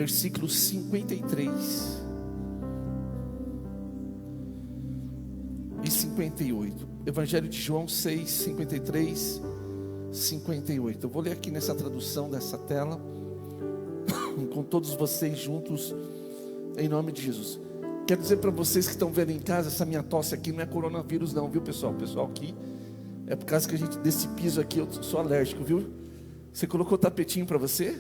versículo 53 e 58. Evangelho de João 6, 53, 58. Eu vou ler aqui nessa tradução dessa tela, com todos vocês juntos, em nome de Jesus. Quero dizer para vocês que estão vendo em casa, essa minha tosse aqui não é coronavírus não, viu pessoal? O pessoal aqui, é por causa que desse piso aqui, eu sou alérgico, viu? Você colocou tapetinho para você?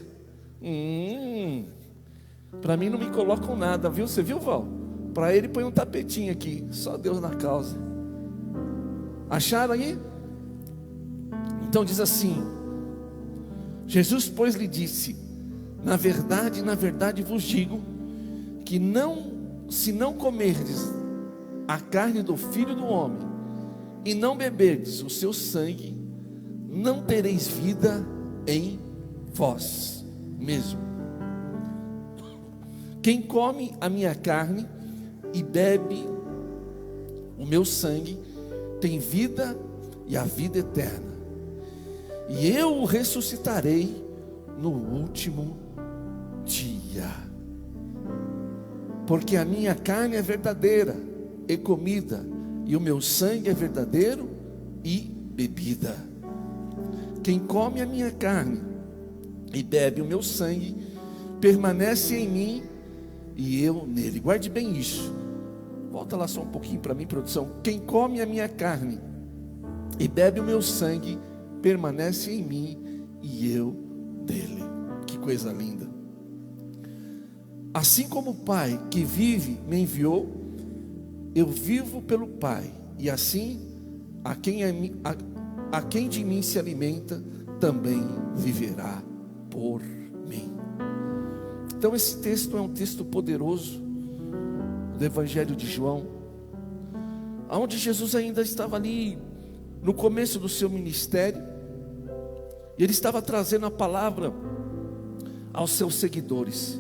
Para mim não me colocam nada, viu? Você viu, Val? Para ele põe um tapetinho aqui, só Deus na causa. Acharam aí? Então diz assim: Jesus, pois, lhe disse: na verdade vos digo, que se não comerdes a carne do Filho do Homem, e não beberdes o seu sangue, não tereis vida em vós mesmo. Quem come a minha carne e bebe o meu sangue, tem vida e a vida eterna, e eu o ressuscitarei no último dia. Porque a minha carne é verdadeira e comida, e o meu sangue é verdadeiro e bebida. Quem come a minha carne e bebe o meu sangue, permanece em mim e eu nele. Guarde bem isso. Volta lá só um pouquinho para mim, produção. Quem come a minha carne e bebe o meu sangue, permanece em mim e eu nele. Que coisa linda. Assim como o Pai que vive me enviou, eu vivo pelo Pai, e assim a quem de mim se alimenta, também viverá por mim. Então esse texto é um texto poderoso do Evangelho de João, onde Jesus ainda estava ali no começo do seu ministério, e ele estava trazendo a palavra aos seus seguidores.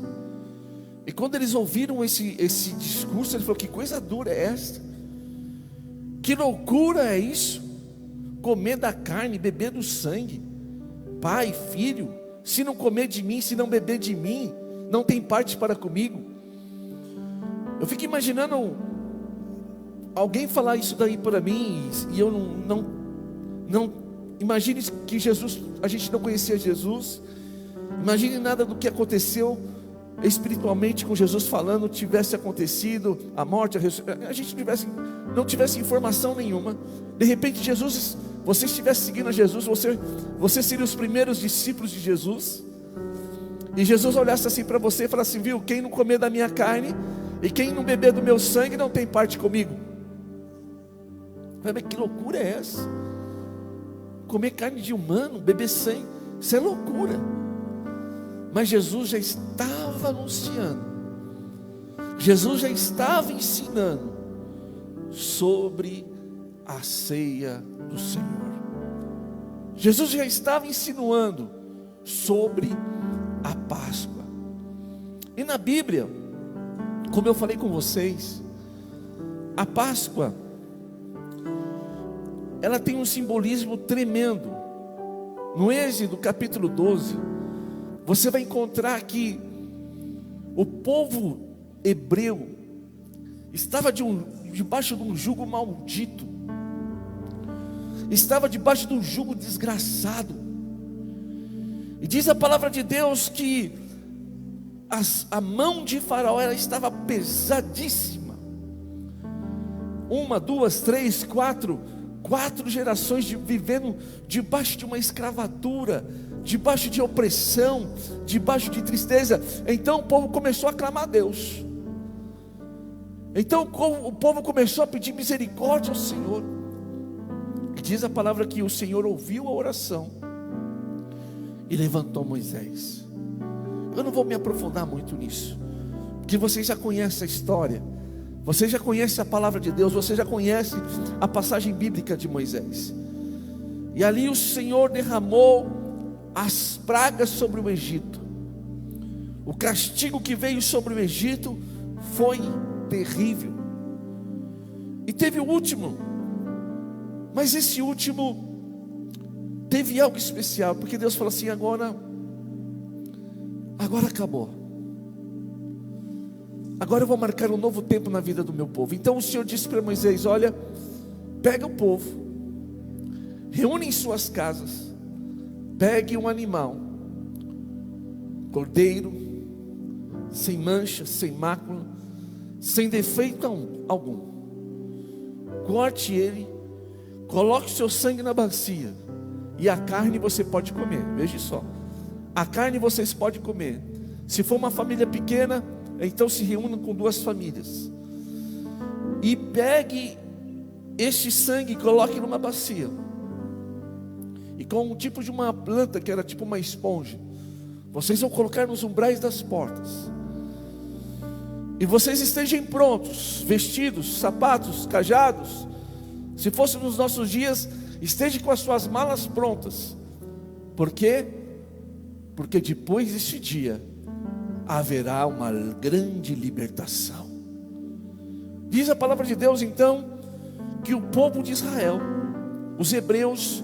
E quando eles ouviram esse discurso, ele falou: que coisa dura é esta? Que loucura é isso? Comer da carne, beber do sangue. Pai, filho, se não comer de mim, se não beber de mim, não tem parte para comigo. Eu fico imaginando alguém falar isso daí para mim, e eu não imagine que Jesus, a gente não conhecia Jesus. Imagine nada do que aconteceu espiritualmente com Jesus falando tivesse acontecido, a morte, a ressurreição, a gente não tivesse informação nenhuma. De repente Jesus, você estivesse seguindo a Jesus, você seria os primeiros discípulos de Jesus, e Jesus olhasse assim para você e falasse assim: viu, quem não comer da minha carne e quem não beber do meu sangue não tem parte comigo. Mas que loucura é essa? Comer carne de humano, beber sangue, isso é loucura. Mas Jesus já estava anunciando, Jesus já estava ensinando sobre a ceia do Senhor. Jesus já estava insinuando sobre a Páscoa. E na Bíblia, como eu falei com vocês, a Páscoa, ela tem um simbolismo tremendo. No Êxodo capítulo 12, você vai encontrar que o povo hebreu estava debaixo de um jugo maldito, estava debaixo de um jugo desgraçado. E diz a palavra de Deus que a mão de Faraó ela estava pesadíssima. 1, 2, 3, 4 gerações vivendo debaixo de uma escravatura, debaixo de opressão, debaixo de tristeza. Então o povo começou a clamar a Deus. Então o povo começou a pedir misericórdia ao Senhor. E diz a palavra que o Senhor ouviu a oração e levantou Moisés. Eu não vou me aprofundar muito nisso, porque vocês já conhecem a história, você já conhece a palavra de Deus, você já conhece a passagem bíblica de Moisés. E ali o Senhor derramou as pragas sobre o Egito. O castigo que veio sobre o Egito foi terrível. E teve o último, mas esse último teve algo especial, porque Deus falou assim: agora acabou. Agora eu vou marcar um novo tempo na vida do meu povo. Então o Senhor disse para Moisés: olha, pega o povo, reúne em suas casas, pegue um animal, cordeiro, sem mancha, sem mácula, sem defeito algum. Corte ele, coloque o seu sangue na bacia, e a carne você pode comer. Veja só, a carne vocês podem comer. Se for uma família pequena, então se reúnam com 2 famílias, e pegue este sangue e coloque numa bacia, e com um tipo de uma planta que era tipo uma esponja, vocês vão colocar nos umbrais das portas. E vocês estejam prontos, vestidos, sapatos, cajados. Se fosse nos nossos dias, esteja com as suas malas prontas. Por quê? Porque depois deste dia haverá uma grande libertação. Diz a palavra de Deus então que o povo de Israel, os hebreus,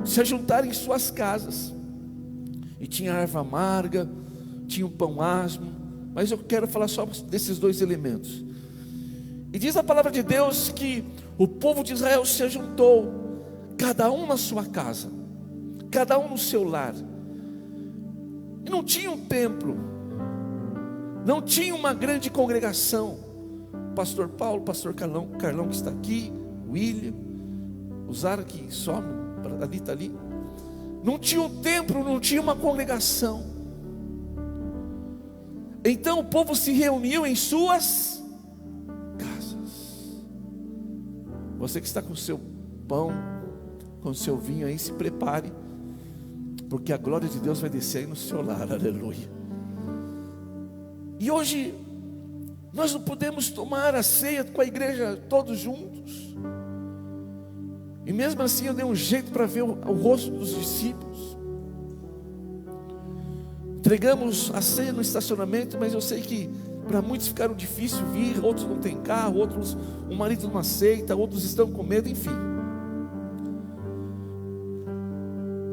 se ajuntaram em suas casas, e tinha erva amarga, tinha um pão asmo, mas eu quero falar só desses 2 elementos. E diz a palavra de Deus que o povo de Israel se ajuntou, cada um na sua casa, cada um no seu lar, e não tinha um templo, não tinha uma grande congregação. Pastor Paulo, pastor Carlão que está aqui, William, o Zara que some, ali está ali. Não tinha um templo, não tinha uma congregação. Então o povo se reuniu em suas casas. Você que está com o seu pão, com o seu vinho aí, se prepare, porque a glória de Deus vai descer aí no seu lar, aleluia. E hoje nós não podemos tomar a ceia com a igreja todos juntos, e mesmo assim eu dei um jeito para ver o rosto dos discípulos. Entregamos a ceia no estacionamento, mas eu sei que para muitos ficaram difícil vir, outros não têm carro, outros o marido não aceita, outros estão com medo, enfim.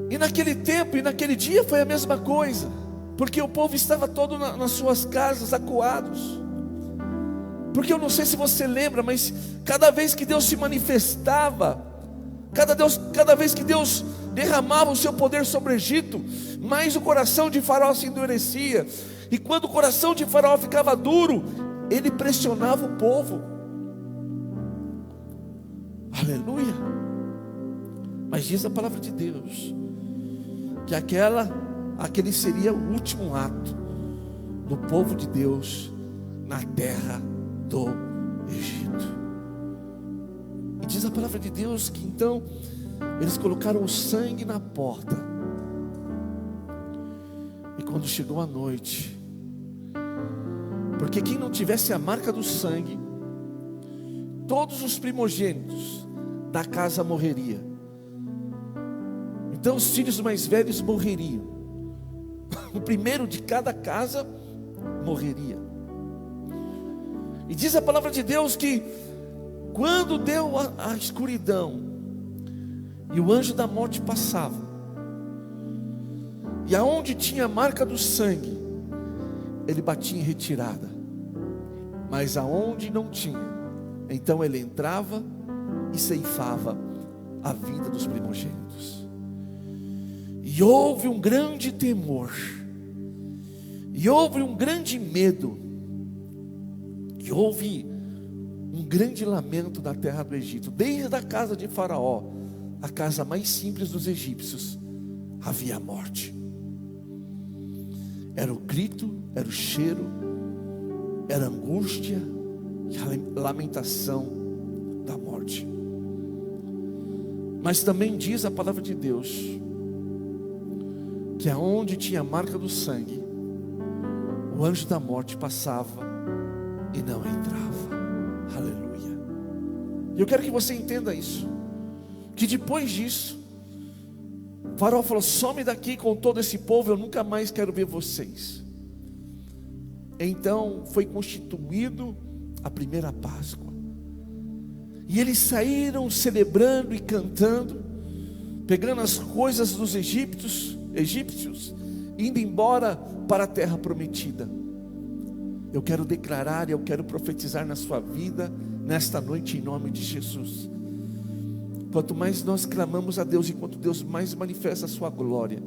E naquele tempo e naquele dia foi a mesma coisa, porque o povo estava todo nas suas casas, acuados. Porque eu não sei se você lembra, mas cada vez que Deus se manifestava, cada vez que Deus derramava o seu poder sobre o Egito, mais o coração de Faraó se endurecia. E quando o coração de Faraó ficava duro, ele pressionava o povo. Aleluia. Mas diz a palavra de Deus que aquele seria o último ato do povo de Deus na terra do Egito. E diz a palavra de Deus que então eles colocaram o sangue na porta. E quando chegou a noite, porque quem não tivesse a marca do sangue, todos os primogênitos da casa morreria. Então os filhos mais velhos morreriam. O primeiro de cada casa morreria. E diz a palavra de Deus que quando deu a escuridão e o anjo da morte passava, e aonde tinha a marca do sangue, ele batia em retirada. Mas aonde não tinha, então ele entrava e ceifava a vida dos primogênitos. E houve um grande temor, e houve um grande medo, e houve um grande lamento na terra do Egito. Desde a casa de Faraó, a casa mais simples dos egípcios, havia a morte. Era o grito, era o cheiro, era a angústia e a lamentação da morte. Mas também diz a palavra de Deus que aonde tinha a marca do sangue, o anjo da morte passava e não entrava. Aleluia. E eu quero que você entenda isso, que depois disso, Faraó falou: some daqui com todo esse povo, eu nunca mais quero ver vocês. Então foi constituído a primeira Páscoa, e eles saíram celebrando e cantando, pegando as coisas dos egípcios, indo embora para a terra prometida. Eu quero declarar e eu quero profetizar na sua vida nesta noite, em nome de Jesus. Quanto mais nós clamamos a Deus, enquanto Deus mais manifesta a sua glória,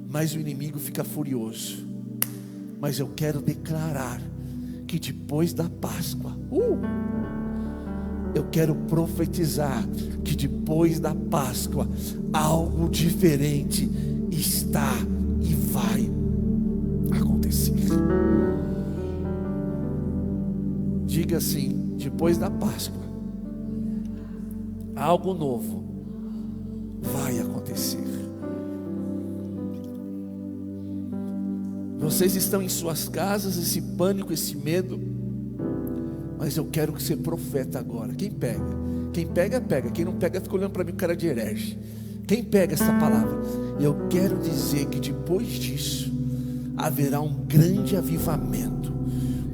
mais o inimigo fica furioso. Mas eu quero declarar que depois da Páscoa, eu quero profetizar que depois da Páscoa, algo diferente está e vai acontecer. Diga assim: depois da Páscoa, algo novo vai acontecer. Vocês estão em suas casas, esse pânico, esse medo, mas eu quero ser profeta agora. Quem pega? Quem pega, pega. Quem não pega, fica olhando para mim com cara de herege. Quem pega essa palavra? Eu quero dizer que depois disso haverá um grande avivamento,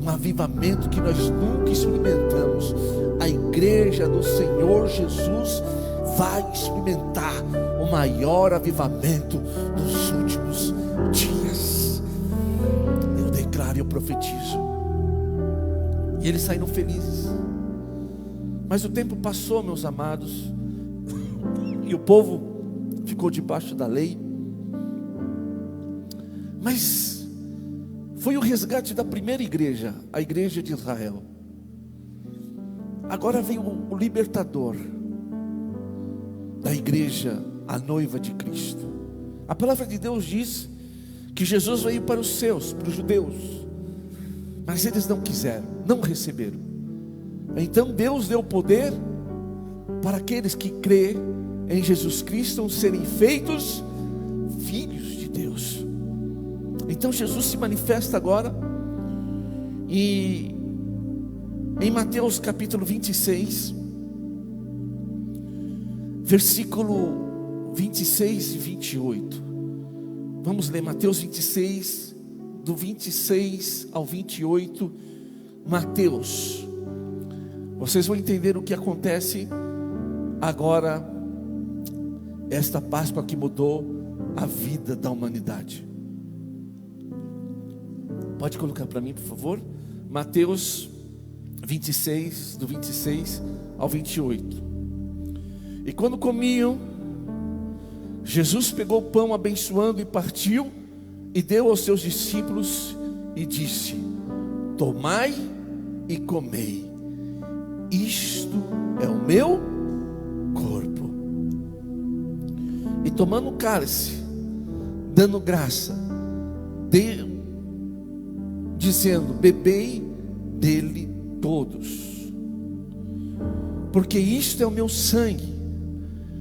um avivamento que nós nunca experimentamos. A igreja do Senhor Jesus vai experimentar o maior avivamento dos últimos dias. Eu declaro e eu profetizo. E eles saíram felizes. Mas o tempo passou, meus amados, e o povo ficou debaixo da lei. Mas foi o resgate da primeira igreja, a igreja de Israel. Agora vem o libertador da igreja, a noiva de Cristo. A palavra de Deus diz que Jesus veio para os seus, para os judeus, mas eles não quiseram, não receberam. Então Deus deu poder para aqueles que crêem em Jesus Cristo serem feitos filhos de Deus. Então Jesus se manifesta agora, e em Mateus capítulo 26, versículo 26 e 28. Vamos ler Mateus 26, do 26 ao 28. Mateus, vocês vão entender o que acontece agora, esta Páscoa que mudou a vida da humanidade. Pode colocar para mim, por favor? Mateus 26, do 26 ao 28. E quando comiam, Jesus pegou o pão, abençoando, e partiu, e deu aos seus discípulos, e disse: tomai e comei, isto é o meu corpo. E tomando o cálice, dando graça, dizendo: bebei dele todos, porque isto é o meu sangue,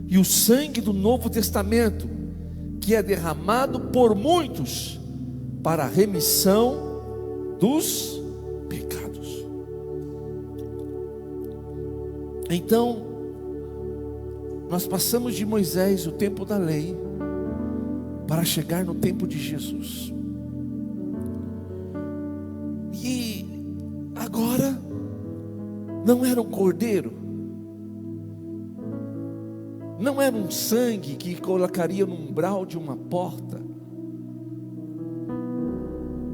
e o sangue do Novo Testamento, que é derramado por muitos para a remissão dos pecados. Então, nós passamos de Moisés, o tempo da lei, para chegar no tempo de Jesus. E agora não era um cordeiro, não era um sangue que colocaria no umbral de uma porta,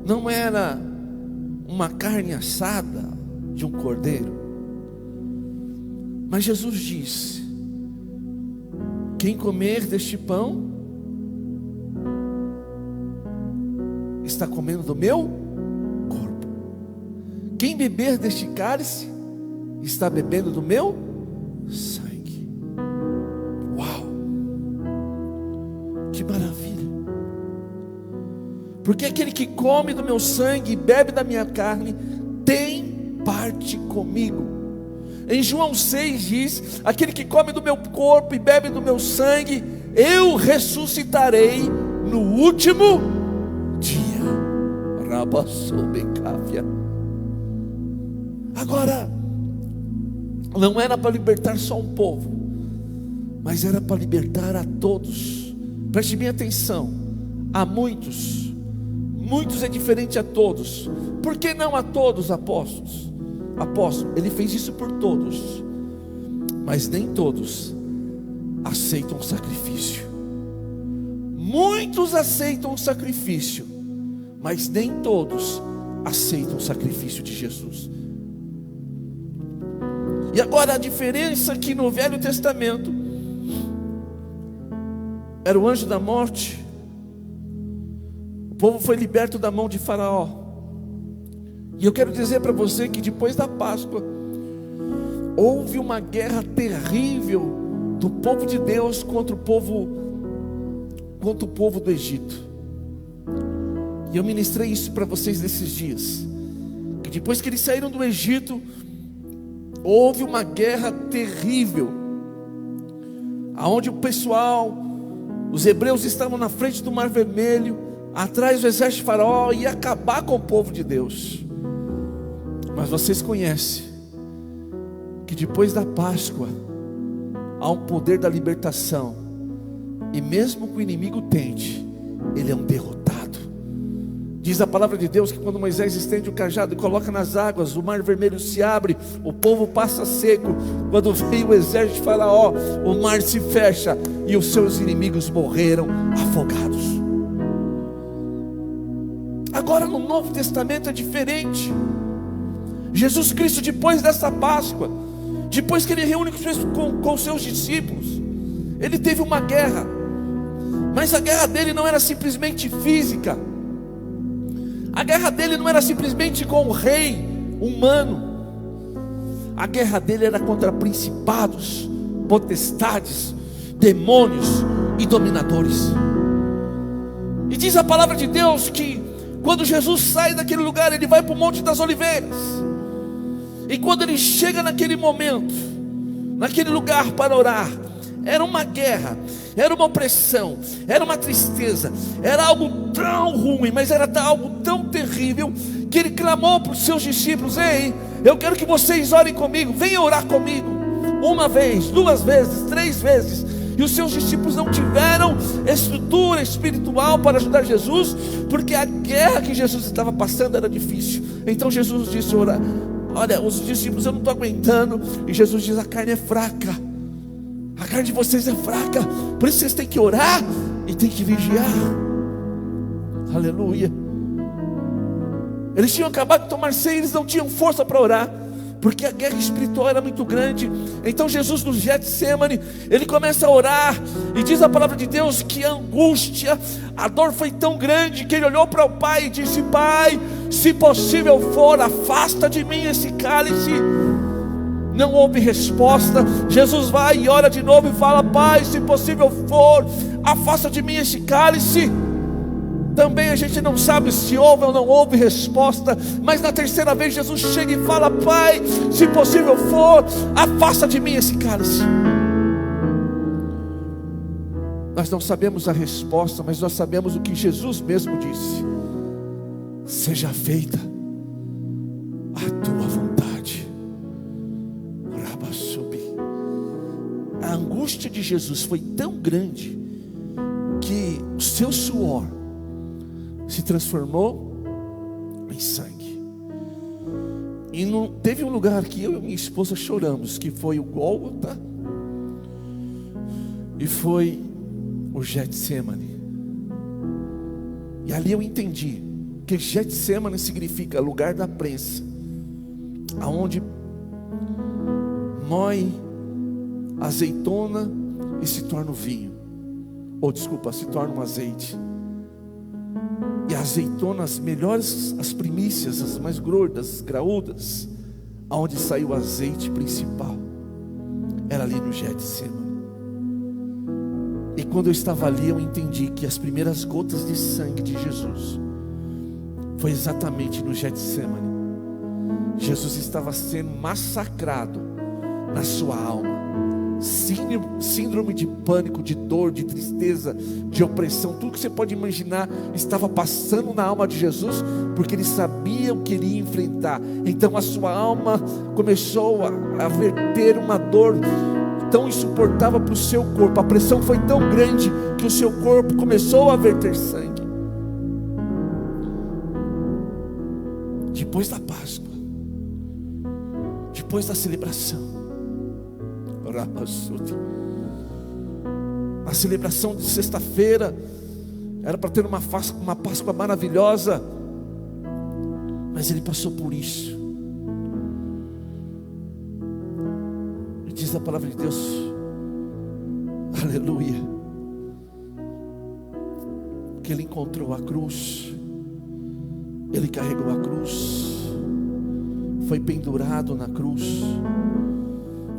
não era uma carne assada de um cordeiro. Mas Jesus disse: quem comer deste pão está comendo do meu corpo, quem beber deste cálice está bebendo do meu sangue. Uau, que maravilha! Porque aquele que come do meu sangue e bebe da minha carne tem parte comigo. Em João 6 diz: aquele que come do meu corpo e bebe do meu sangue, eu ressuscitarei no último dia. Agora, não era para libertar só um povo, mas era para libertar a todos. Preste bem atenção. A muitos é diferente a todos. Por que não a todos, apóstolos? Apóstolo, ele fez isso por todos, mas nem todos aceitam o sacrifício. Muitos aceitam o sacrifício, mas nem todos aceitam o sacrifício de Jesus. E agora a diferença que no Velho Testamento era o anjo da morte, o povo foi liberto da mão de Faraó. E eu quero dizer para você que depois da Páscoa houve uma guerra terrível do povo de Deus contra o povo do Egito. E eu ministrei isso para vocês nesses dias, que depois que eles saíram do Egito, houve uma guerra terrível, aonde o pessoal, os hebreus estavam na frente do Mar Vermelho, atrás do exército de Faraó, e ia acabar com o povo de Deus. Mas vocês conhecem que depois da Páscoa há um poder da libertação, e mesmo que o inimigo tente, ele é um derrotado. Diz a palavra de Deus que quando Moisés estende o cajado e coloca nas águas, o Mar Vermelho se abre, o povo passa seco. Quando veio o exército de Faraó, o mar se fecha e os seus inimigos morreram afogados. Agora no Novo Testamento é diferente. Jesus Cristo, depois dessa Páscoa, depois que ele reúne com seus discípulos, ele teve uma guerra, mas a guerra dele não era simplesmente física. A guerra dele não era simplesmente com o rei humano. A guerra dele era contra principados, potestades, demônios e dominadores. E diz a palavra de Deus que quando Jesus sai daquele lugar, ele vai para o Monte das Oliveiras. E quando ele chega naquele momento, naquele lugar para orar, era uma guerra, era uma opressão, era uma tristeza, era algo tão ruim, mas era algo tão terrível, que ele clamou para os seus discípulos: ei, eu quero que vocês orem comigo, venham orar comigo. Uma vez, duas vezes, três vezes. E os seus discípulos não tiveram estrutura espiritual para ajudar Jesus, porque a guerra que Jesus estava passando era difícil. Então Jesus disse: olha, os discípulos, eu não estou aguentando. E Jesus diz: a carne é fraca, a carne de vocês é fraca, por isso vocês têm que orar e têm que vigiar. Aleluia. Eles tinham acabado de tomar ceia, eles não tinham força para orar, porque a guerra espiritual era muito grande. Então Jesus, no Getsemane, ele começa a orar, e diz a palavra de Deus que a angústia, a dor foi tão grande, que ele olhou para o Pai e disse: Pai, se possível for, afasta de mim esse cálice. Não houve resposta. Jesus vai e ora de novo e fala: Pai, se possível for, afasta de mim esse cálice. Também a gente não sabe se houve ou não houve resposta, mas na terceira vez Jesus chega e fala: Pai, se possível for, afasta de mim esse cálice. Nós não sabemos a resposta, mas nós sabemos o que Jesus mesmo disse: seja feita a tua vontade. A angústia de Jesus foi tão grande que o seu suor se transformou em sangue. E teve um lugar que eu e minha esposa choramos, que foi o Gólgota e foi o Getsemane. E ali eu entendi que Getsemane significa lugar da prensa, aonde moe azeitona e se torna o vinho, se torna um azeite. E a azeitona, as melhores, as primícias, as mais gordas, graúdas, aonde saiu o azeite principal, era ali no Getsemane. E quando eu estava ali, eu entendi que as primeiras gotas de sangue de Jesus foi exatamente no Getsemane. Jesus estava sendo massacrado na sua alma. Síndrome de pânico, de dor, de tristeza, de opressão, tudo que você pode imaginar estava passando na alma de Jesus, porque ele sabia o que ele ia enfrentar. Então a sua alma começou a verter uma dor tão insuportável para o seu corpo. A pressão foi tão grande que o seu corpo começou a verter sangue. Depois da Páscoa, depois da celebração, a celebração de sexta-feira era para ter uma Páscoa maravilhosa. Mas Ele passou por isso. E diz a palavra de Deus, aleluia, que Ele encontrou a cruz, Ele carregou a cruz, foi pendurado na cruz,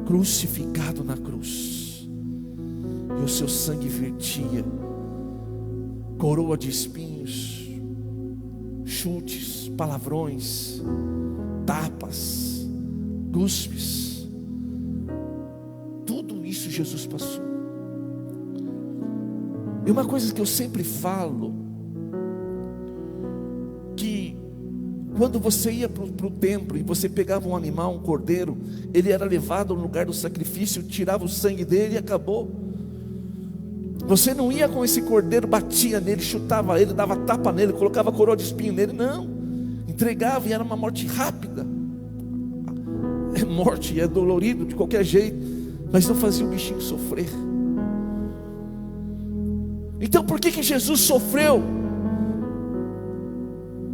crucificado na cruz, e o seu sangue vertia, coroa de espinhos, chutes, palavrões, tapas, cuspes, tudo isso Jesus passou. E uma coisa que eu sempre falo, que quando você ia para o templo e você pegava um animal, um cordeiro, ele era levado no lugar do sacrifício, tirava o sangue dele e acabou. Você não ia com esse cordeiro, batia nele, chutava ele, dava tapa nele, colocava coroa de espinho nele, não. Entregava e era uma morte rápida. É morte, é dolorido de qualquer jeito, mas não fazia o bichinho sofrer. Então por que Jesus sofreu?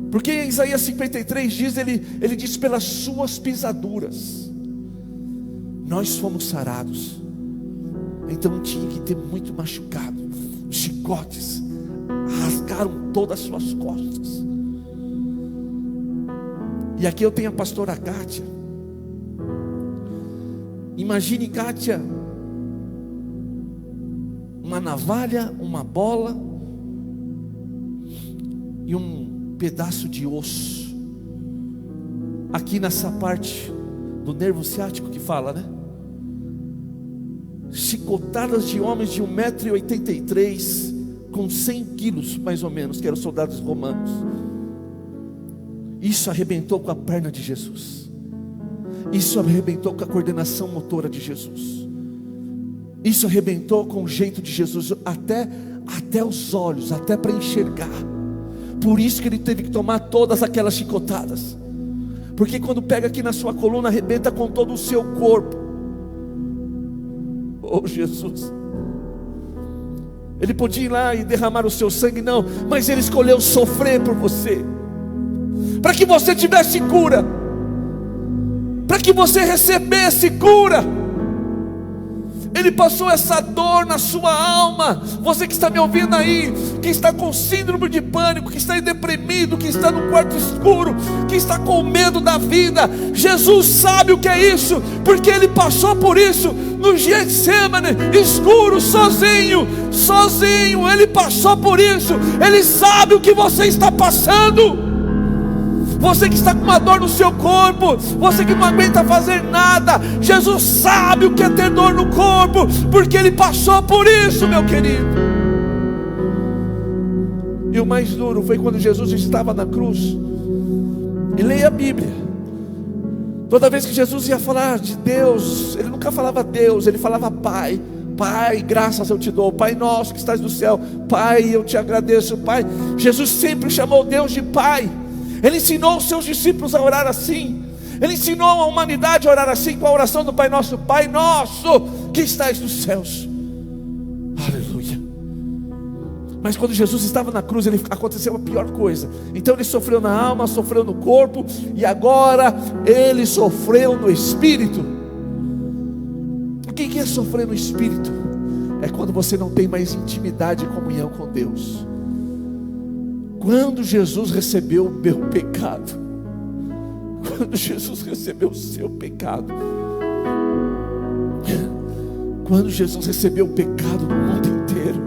Porque em Isaías 53 diz, ele diz, pelas suas pisaduras nós fomos sarados. Então tinha que ter muito machucado. Os chicotes rasgaram todas as suas costas. E aqui eu tenho a pastora Kátia. Imagine, Kátia, uma navalha, uma bola e um pedaço de osso aqui nessa parte do nervo ciático que fala, né? Chicotadas de homens de 1,83 m com 100 quilos mais ou menos, que eram soldados romanos. Isso arrebentou com a perna de Jesus. Isso arrebentou com a coordenação motora de Jesus. Isso arrebentou com o jeito de Jesus, até os olhos, até para enxergar. Por isso que ele teve que tomar todas aquelas chicotadas. Porque quando pega aqui na sua coluna, arrebenta com todo o seu corpo. Oh Jesus, Ele podia ir lá e derramar o seu sangue, não, mas Ele escolheu sofrer por você, para que você tivesse cura, para que você recebesse cura. Ele passou essa dor na sua alma. Você que está me ouvindo aí, que está com síndrome de pânico, que está deprimido, que está no quarto escuro, que está com medo da vida, Jesus sabe o que é isso, porque Ele passou por isso no Getsemane, escuro, sozinho, Ele passou por isso. Ele sabe o que você está passando. Você que está com uma dor no seu corpo, você que não aguenta fazer nada, Jesus sabe o que é ter dor no corpo, porque Ele passou por isso, meu querido. E o mais duro foi quando Jesus estava na cruz. E leia a Bíblia. Toda vez que Jesus ia falar de Deus, Ele nunca falava Deus, Ele falava Pai. Pai, graças eu te dou. Pai nosso que estás no céu, Pai, eu te agradeço, Pai. Jesus sempre chamou Deus de Pai. Ele ensinou os seus discípulos a orar assim. Ele ensinou a humanidade a orar assim, com a oração do Pai Nosso. Pai nosso que estás nos céus. Aleluia. Mas quando Jesus estava na cruz, aconteceu a pior coisa. Então Ele sofreu na alma, sofreu no corpo, e agora Ele sofreu no espírito. O que é sofrer no espírito? É quando você não tem mais intimidade e comunhão com Deus. Quando Jesus recebeu o meu pecado, quando Jesus recebeu o seu pecado, quando Jesus recebeu o pecado do mundo inteiro,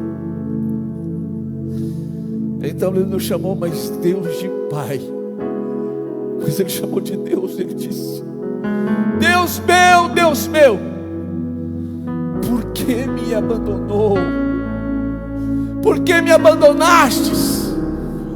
então Ele não chamou mais Deus de Pai, mas Ele chamou de Deus. Ele disse: Deus meu, por que me abandonou? Por que me abandonastes?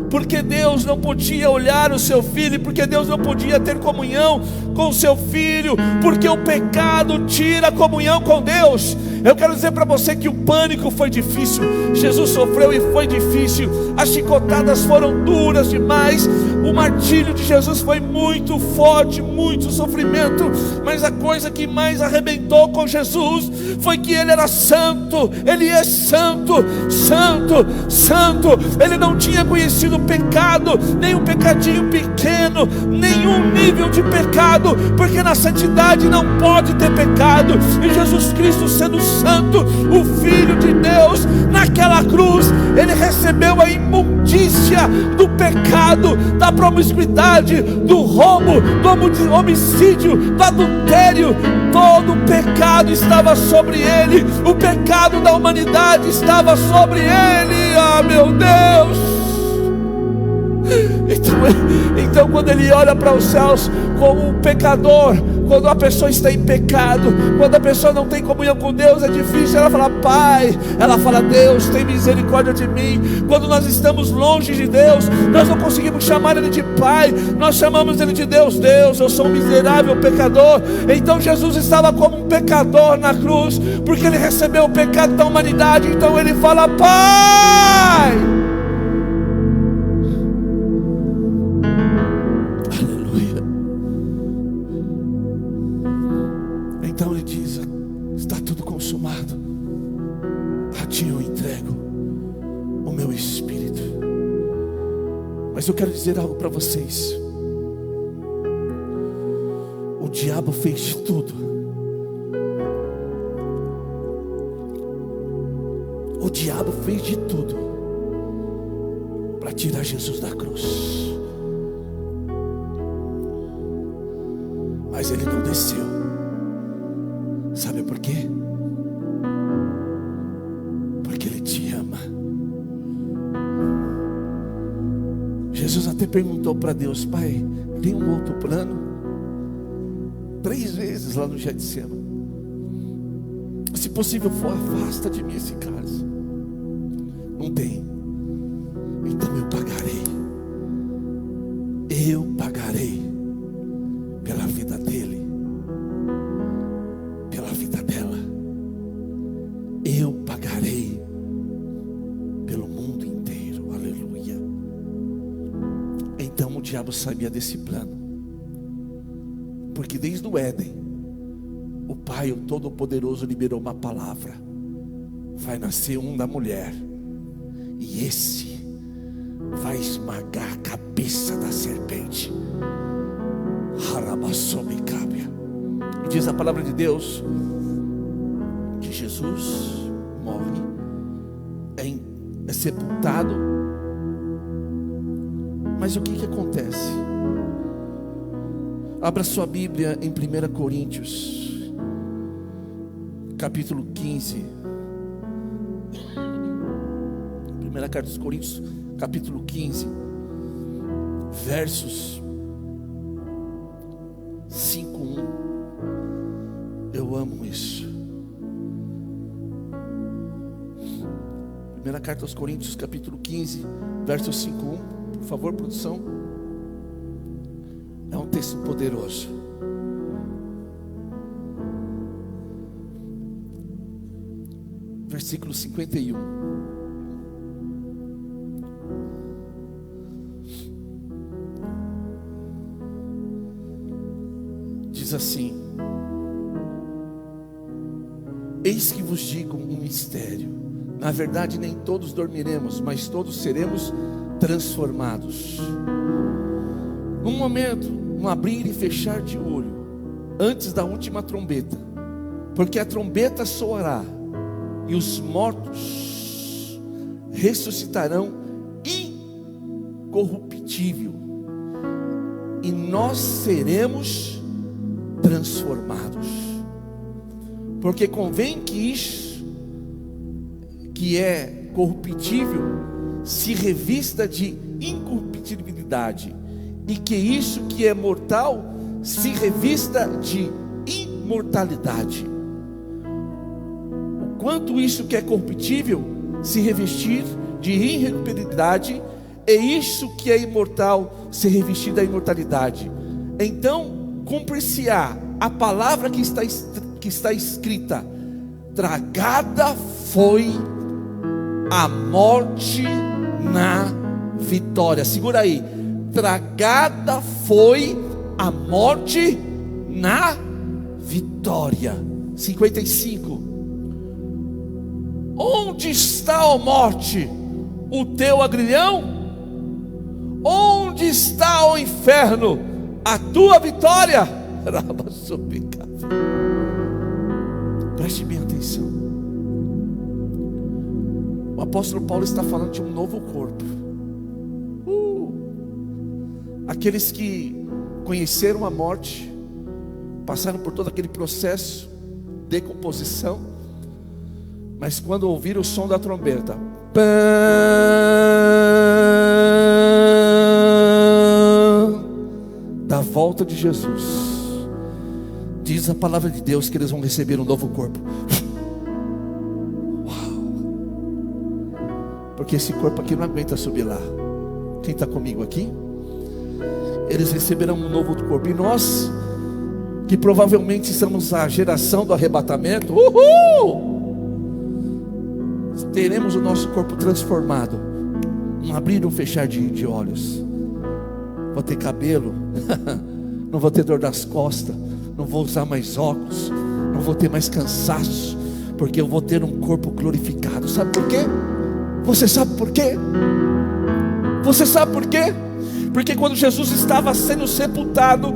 Porque Deus não podia olhar o seu filho, porque Deus não podia ter comunhão com o seu filho, porque o pecado tira a comunhão com Deus. Eu quero dizer para você que o pânico foi difícil, Jesus sofreu e foi difícil, as chicotadas foram duras demais, o martírio de Jesus foi muito forte, muito sofrimento, mas a coisa que mais arrebentou com Jesus foi que Ele era santo, Ele é santo, santo, santo. Ele não tinha conhecido pecado, nem um pecadinho pequeno, nenhum nível de pecado, porque na santidade não pode ter pecado. E Jesus Cristo, sendo santo, o Filho de Deus, naquela cruz, Ele recebeu a imundícia do pecado, da promiscuidade, do roubo, do homicídio, do adultério. Todo o pecado estava sobre Ele, o pecado da humanidade estava sobre Ele. Ah, meu Deus! Então quando Ele olha para os céus como um pecador, quando a pessoa está em pecado, quando a pessoa não tem comunhão com Deus, é difícil ela falar Pai, ela fala Deus, tem misericórdia de mim. Quando nós estamos longe de Deus, nós não conseguimos chamar Ele de Pai, nós chamamos Ele de Deus. Deus, eu sou um miserável pecador. Então Jesus estava como um pecador na cruz, porque Ele recebeu o pecado da humanidade. Então Ele fala Pai. Então Ele diz: está tudo consumado, a Ti eu entrego o meu espírito. Mas eu quero dizer algo para vocês. O diabo fez de tudo. O diabo fez de tudo para tirar Jesus da cruz. Mas Ele não desceu. Sabe por quê? Porque Ele te ama. Jesus até perguntou para Deus: Pai, tem um outro plano? 3 vezes lá no Getsemane: se possível for, afasta de mim esse cálice. Não tem. Então eu pagarei. Eu pagarei pela vida dele, pela vida dela. Eu pagarei pelo mundo inteiro. Aleluia. Então o diabo sabia desse plano, porque desde o Éden o Pai, o Todo-Poderoso, liberou uma palavra: vai nascer um da mulher, e esse vai esmagar a cabeça da serpente. E diz a palavra de Deus que Jesus morre, é sepultado. Mas o que acontece? Abra sua Bíblia em 1 Coríntios capítulo 15. Primeira carta aos Coríntios capítulo 15, versos 5:1. Eu amo isso. Primeira carta aos Coríntios capítulo 15, verso 5:1. Por favor, produção. É um texto poderoso. Versículo 51. Diz assim: eis que vos digo um mistério. Na verdade nem todos dormiremos, mas todos seremos transformados. Num momento, um abrir e fechar de olho, antes da última trombeta. Porque a trombeta soará, e os mortos ressuscitarão incorruptível, e nós seremos transformados. Porque convém que isso que é corruptível se revista de incorruptibilidade, e que isso que é mortal se revista de imortalidade. O quanto isso que é corruptível se revestir de irrecuperabilidade, e isso que é imortal se revestir da imortalidade. Então cumprir-se-á a palavra que está escrita: tragada foi a morte na vitória. Segura aí. Tragada foi a morte na vitória. 55. Onde está, ó morte, o teu agrilhão? Onde está, ó inferno, a tua vitória? Preste bem atenção. O apóstolo Paulo está falando de um novo corpo. Aqueles que conheceram a morte, passaram por todo aquele processo de decomposição, mas quando ouviram o som da trombeta, da volta de Jesus, diz a palavra de Deus que eles vão receber um novo corpo. Uau! Porque esse corpo aqui não aguenta subir lá. Quem está comigo aqui? Eles receberão um novo corpo. E nós, que provavelmente somos a geração do arrebatamento, teremos o nosso corpo transformado. Um abrir e um fechar de olhos. Vou ter cabelo, não vou ter dor das costas, não vou usar mais óculos, não vou ter mais cansaço, porque eu vou ter um corpo glorificado. Sabe por quê? Você sabe por quê? Você sabe por quê? Porque quando Jesus estava sendo sepultado,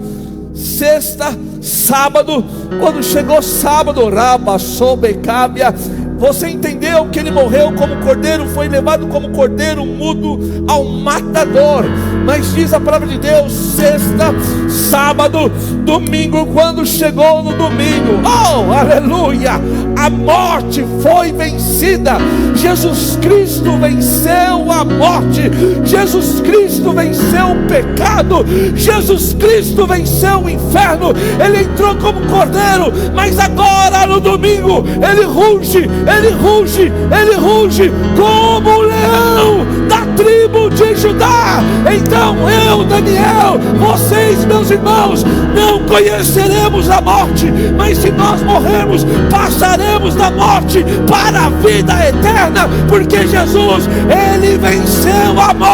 sexta, sábado, quando chegou sábado, Rabassobecábia, você entendeu que ele morreu como cordeiro, foi levado como cordeiro mudo ao matador. Mas diz a palavra de Deus, sexta, sábado, domingo, quando chegou no domingo, oh, aleluia, a morte foi vencida. Jesus Cristo venceu a morte, Jesus Cristo venceu o pecado, Jesus Cristo venceu o inferno. Ele entrou como cordeiro, mas agora no domingo ele ruge, ele ruge, ele ruge como um leão da tribo de Judá. Então eu, Daniel, vocês, meus irmãos, não conheceremos a morte, mas se nós morrermos, passaremos da morte para a vida eterna, porque Jesus, ele venceu a morte.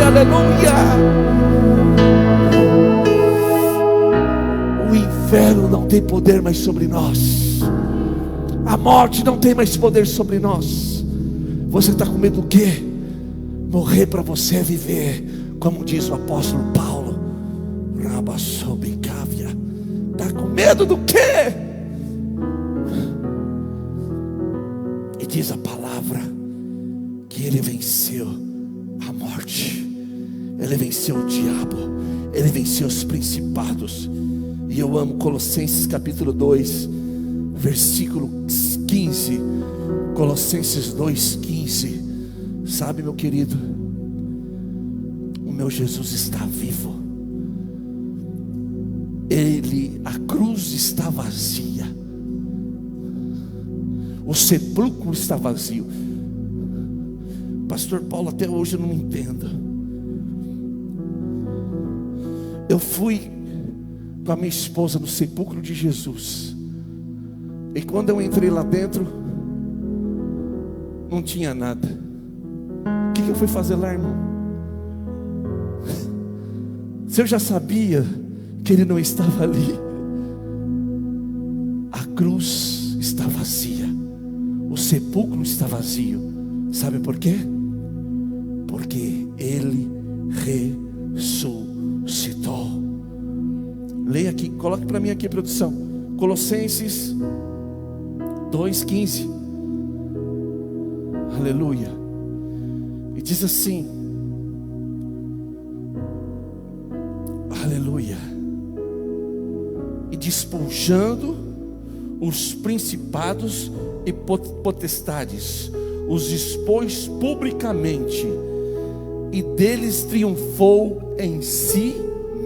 Aleluia. O inferno não tem poder mais sobre nós. A morte não tem mais poder sobre nós. Você está com medo do quê? Morrer para você é viver, como diz o apóstolo Paulo. Rabassobecábia. Está com medo do quê? E diz a palavra que ele venceu a morte, ele venceu o diabo, ele venceu os principados. E eu amo Colossenses capítulo 2, versículo 15. Colossenses 2,15. Sabe, meu querido, o meu Jesus está vivo. A cruz está vazia, o sepulcro está vazio. Pastor Paulo, até hoje eu não entendo. Eu fui com a minha esposa no sepulcro de Jesus, e quando eu entrei lá dentro, não tinha nada. O que eu fui fazer lá, irmão? Se eu já sabia que ele não estava ali, a cruz está vazia, o sepulcro está vazio. Sabe por quê? Porque ele ressuscitou. Leia aqui, coloque para mim aqui, produção, Colossenses 2,15. Aleluia. E diz assim, aleluia: e despojando os principados e potestades, os expôs publicamente, e deles triunfou em si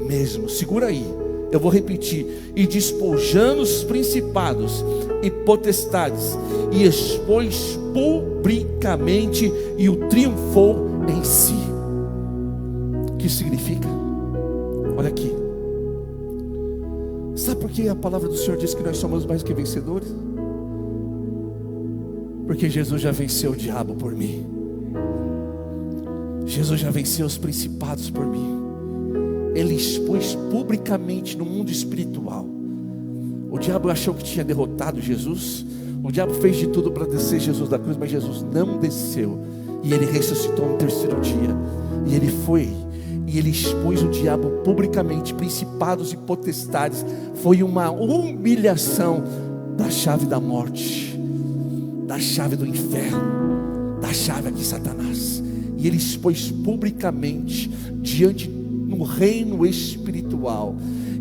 mesmo. Segura aí, eu vou repetir: e despojando os principados e potestades, e expôs publicamente, e o triunfou em si. O que significa? Olha aqui. Sabe por que a palavra do Senhor diz que nós somos mais que vencedores? Porque Jesus já venceu o diabo por mim. Jesus já venceu os principados por mim. Ele expôs publicamente no mundo espiritual. O diabo achou que tinha derrotado Jesus. O diabo fez de tudo para descer Jesus da cruz, mas Jesus não desceu. E ele ressuscitou no terceiro dia. E ele foi, e ele expôs o diabo publicamente, principados e potestades. Foi uma humilhação da chave da morte, da chave do inferno, da chave aqui Satanás. E ele expôs publicamente diante no reino espiritual.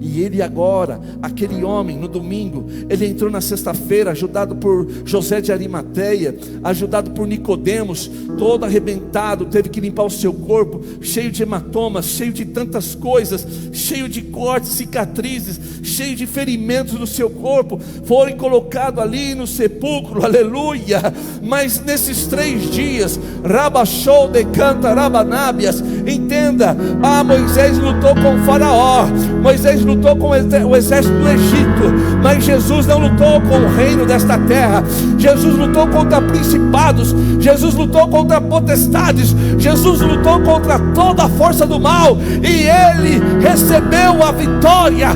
E ele agora, aquele homem no domingo, ele entrou na sexta-feira, ajudado por José de Arimateia, ajudado por Nicodemos, todo arrebentado, teve que limpar o seu corpo, cheio de hematomas, cheio de tantas coisas, cheio de cortes, cicatrizes, cheio de ferimentos no seu corpo, foram colocados ali no sepulcro, aleluia. Mas nesses 3 dias, Rabachou de Canta Rabanábias, entenda, Moisés lutou com o faraó, Moisés lutou com o exército do Egito, mas Jesus não lutou com o reino desta terra. Jesus lutou contra principados, Jesus lutou contra potestades, Jesus lutou contra toda a força do mal, e ele recebeu a vitória.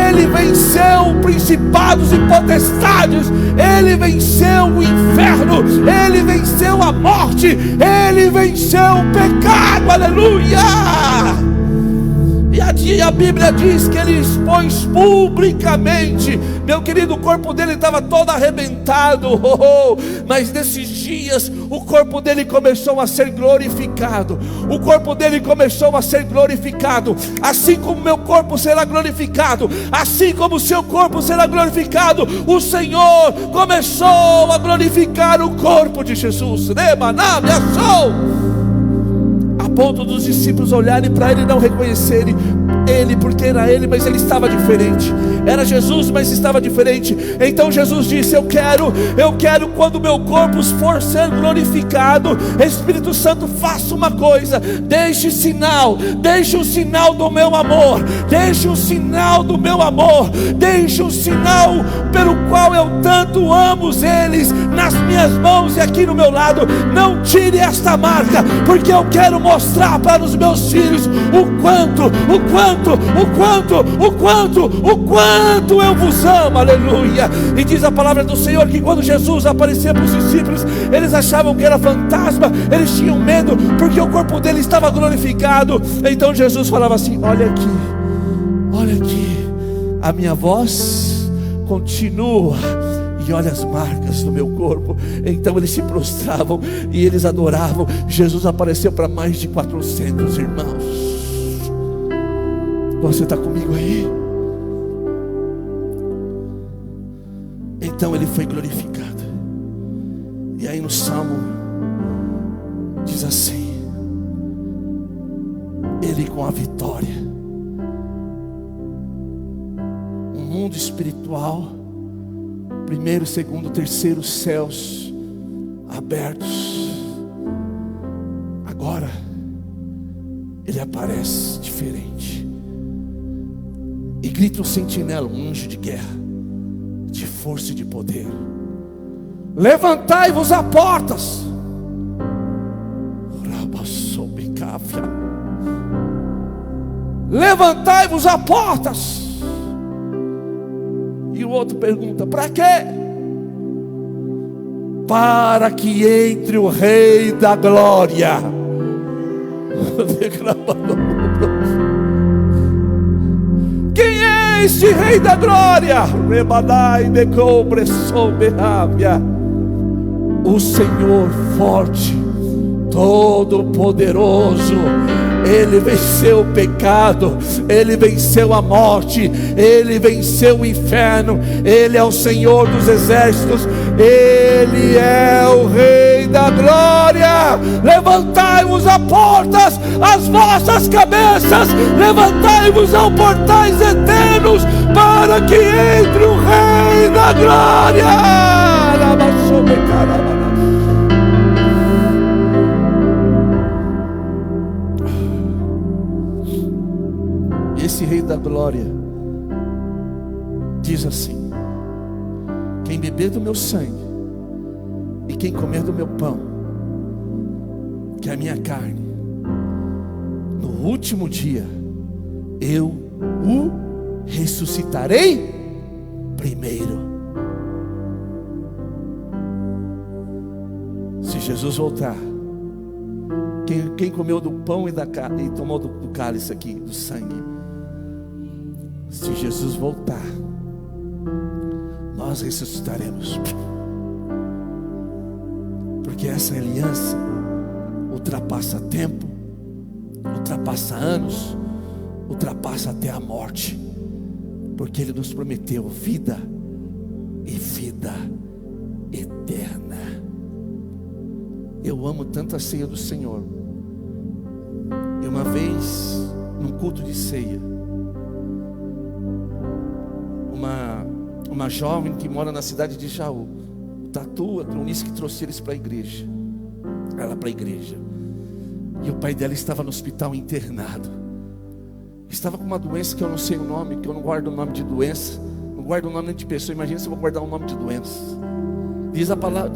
Ele venceu principados e potestades, ele venceu o inferno, ele venceu a morte, ele venceu o pecado, aleluia. E a Bíblia diz que ele expôs publicamente, meu querido, o corpo dele estava todo arrebentado, mas nesses dias o corpo dele começou a ser glorificado. O corpo dele começou a ser glorificado. Assim como meu corpo será glorificado, assim como o seu corpo será glorificado, o Senhor começou a glorificar o corpo de Jesus, a ponto dos discípulos olharem para ele e não reconhecerem ele, porque era ele, mas ele estava diferente. Era Jesus, mas estava diferente. Então Jesus disse: eu quero quando meu corpo for ser glorificado, Espírito Santo, faça uma coisa, deixe um sinal do meu amor, deixe um sinal do meu amor, deixe um sinal pelo qual eu tanto amo eles nas minhas mãos e aqui no meu lado. Não tire esta marca, porque eu quero mostrar para os meus filhos o quanto eu vos amo, aleluia. E diz a palavra do Senhor que quando Jesus aparecia para os discípulos, eles achavam que era fantasma, eles tinham medo, porque o corpo dele estava glorificado. Então Jesus falava assim: olha aqui, a minha voz continua, e olha as marcas do meu corpo. Então eles se prostravam e eles adoravam. Jesus apareceu para mais de 400 irmãos. Você está comigo aí? Então ele foi glorificado. E aí no Salmo diz assim: ele com a vitória, um mundo espiritual, primeiro, segundo, terceiro céus abertos. Agora ele aparece diferente e grita um sentinela, um anjo de guerra, de força e de poder: levantai-vos a portas. Levantai-vos a portas. E o outro pergunta: para quê? Para que entre o Rei da Glória. Quem é este Rei da Glória? O Senhor forte, todo poderoso. Ele venceu o pecado, ele venceu a morte, ele venceu o inferno. Ele é o Senhor dos exércitos, ele é o Rei da Glória. Levantai-vos a portas, as vossas cabeças, levantai-vos aos portais eternos, para que entre o Rei da Glória. Esse Rei da Glória diz assim: quem beber do meu sangue e quem comer do meu pão, que é a minha carne, no último dia eu o ressuscitarei primeiro. Se Jesus voltar, quem comeu do pão e tomou do cálice aqui, do sangue, se Jesus voltar, nós ressuscitaremos. Porque essa aliança ultrapassa tempo, ultrapassa anos, ultrapassa até a morte. Porque Ele nos prometeu vida e vida eterna. Eu amo tanto a ceia do Senhor. E uma vez, num culto de ceia, uma jovem que mora na cidade de Jaú, Tatu, a Tronice, que trouxe eles para a igreja. Ela para a igreja. E o pai dela estava no hospital internado. Estava com uma doença que eu não sei o nome, que eu não guardo o nome de doença, não guardo o nome de pessoa. Imagina se eu vou guardar o nome de doença. Diz a palavra,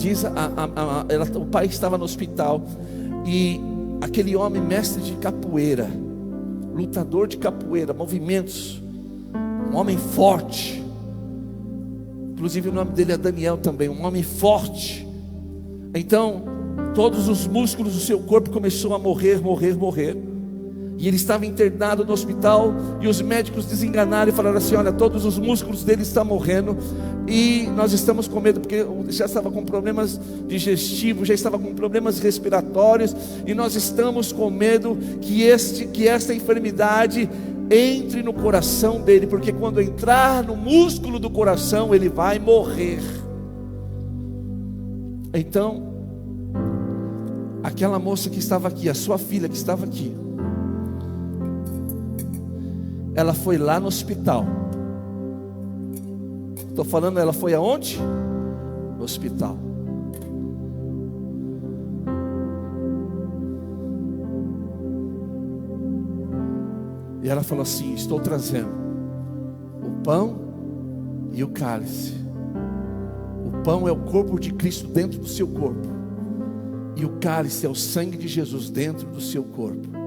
o pai estava no hospital e aquele homem, mestre de capoeira, lutador de capoeira, movimentos, um homem forte, inclusive o nome dele é Daniel também, um homem forte. Então todos os músculos do seu corpo começaram a morrer. E ele estava internado no hospital, e os médicos desenganaram e falaram assim: olha, todos os músculos dele estão morrendo, e nós estamos com medo, porque já estava com problemas digestivos, já estava com problemas respiratórios, e nós estamos com medo que esta enfermidade entre no coração dele, porque quando entrar no músculo do coração, ele vai morrer. Então, aquela moça que estava aqui, a sua filha que estava aqui, ela foi lá no hospital. Estou falando, ela foi aonde? No hospital. E ela falou assim: estou trazendo o pão e o cálice. O pão é o corpo de Cristo dentro do seu corpo, e o cálice é o sangue de Jesus dentro do seu corpo.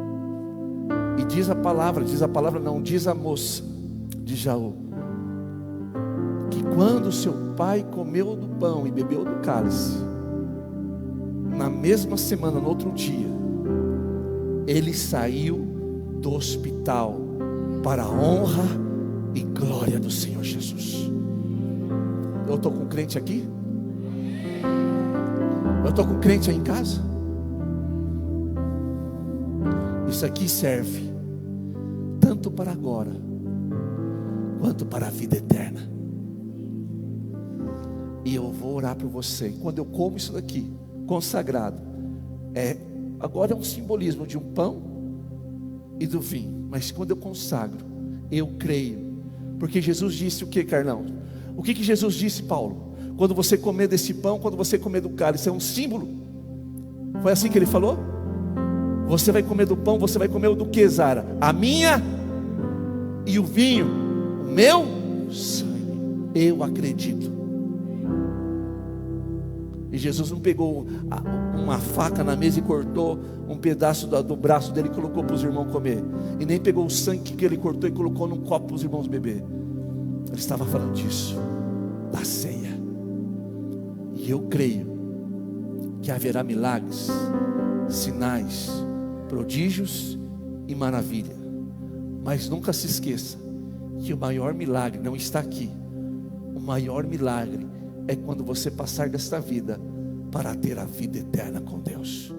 E diz a moça de Jaú, que quando seu pai comeu do pão e bebeu do cálice, na mesma semana, no outro dia, ele saiu do hospital para a honra e glória do Senhor Jesus. Eu estou com crente aqui? Eu estou com crente aí em casa? Isso aqui serve tanto para agora quanto para a vida eterna. E eu vou orar por você. Quando eu como isso daqui, consagrado, agora é um simbolismo de um pão e do vinho. Mas quando eu consagro, eu creio. Porque Jesus disse o que, Carlão? O que Jesus disse, Paulo? Quando você comer desse pão, quando você comer do cálice, é um símbolo. Foi assim que ele falou? Você vai comer do pão, você vai comer o do que, Zara? A minha e o vinho, o meu sangue. Eu acredito. E Jesus não pegou uma faca na mesa e cortou um pedaço do braço dele e colocou para os irmãos comer. E nem pegou o sangue que ele cortou e colocou num copo para os irmãos beber. Ele estava falando disso, da ceia. E eu creio que haverá milagres, sinais, prodígios e maravilha. Mas nunca se esqueça que o maior milagre não está aqui. O maior milagre é quando você passar desta vida para ter a vida eterna com Deus.